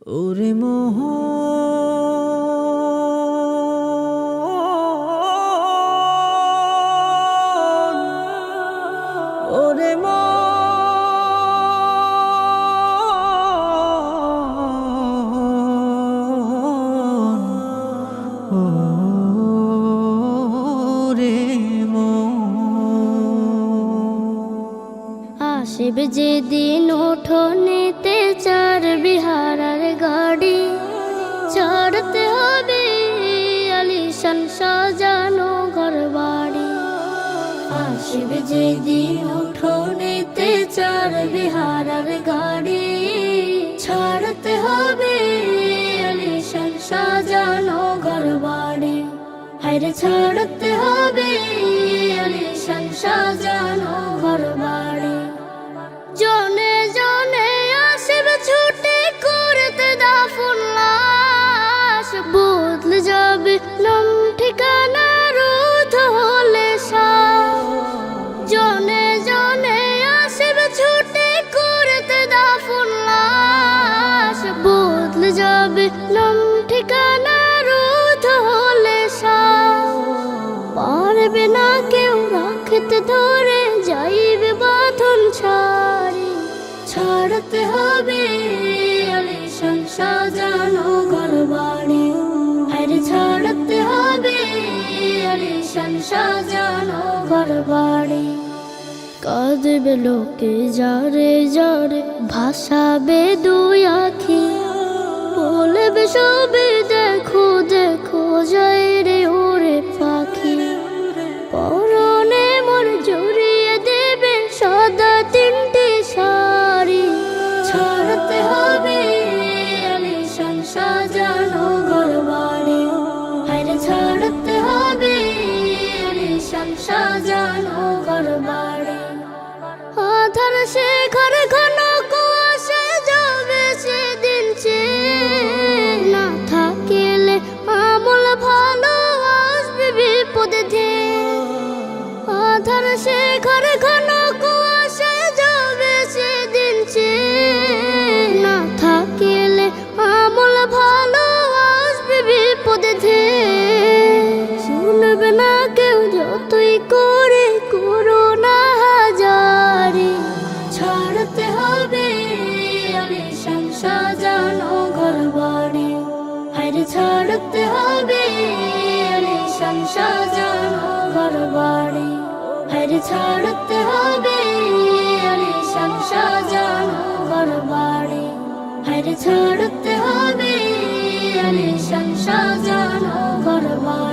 ওরে মোহন, ওরে মোহন, ওরে মোহন। আসিবে যেদিন উঠোনেতে চার বিহারার গাড়ি, ছাড়তে হবে আলিশান সাজানো ঘর বাড়ি। আসিবে যেদিন উঠোনেতে চার বিহারার গাড়ি, ছাড়তে হবে আলিশান সাজানো ঘর বাড়ি। হায়রে ছাড়তে হবে আলিশান সাজানো ঘর বাড়ি। জনে জনে আসবে ছুটে করতে দাফন লাশ, বদলে যাবে নাম ঠিকানা রোধ হলে সাশ। জনে জনে আসবে ছুটে করতে দাফন লাশ, বদলে যাবে নাম ঠিকানা রোধ হলে সাশ। পারবে না কেউ রাখতে ধরে যাইবে বাঁধন ছাড়ি, ছাড়তে হবে আলিশান সাজানো ঘর বাড়ি। আরে ছাড়তে হবে আলিশান সাজানো ঘর বাড়ি। কাঁদবে লোকে যারে যারে, ভাসাবে দুই আখি, বলবে সবে দেখো দেখো যায় রে ওরে পাখি। পরনে মোর জড়িয়ে দেবে সাদা তিনটি শাড়ি, ছাড়তে হবে আলিশান সাজানো ঘর বাড়ি। আরে ছাড়তে হবে আলিশান সাজানো ঘর বাড়ি। আধার সে ঘর ঘন কুয়াশা যাবে সেদিন না থাকিলে আমল ভালো আসবে বিপদে ধেয়ে। আধার সে ঘর ঘন কুয়াশা যাবে সেদিন না থাকিলে আমল ভালো আসবে বিপদে ধেয়ে। শুনবে না কেউ যতই করে করো না হাজারি, ছাড়তে হবে আলিশান সাজানো ঘর বাড়ি। আরে ছাড়তে হবে আলিশান সাজানো ঘর বাড়ি। আরে ছাড়তে হবে আলিশান সাজানো ঘর বাড়ি। আরে ছাড়তে হবে আলিশান সাজানো ঘর বাড়ি।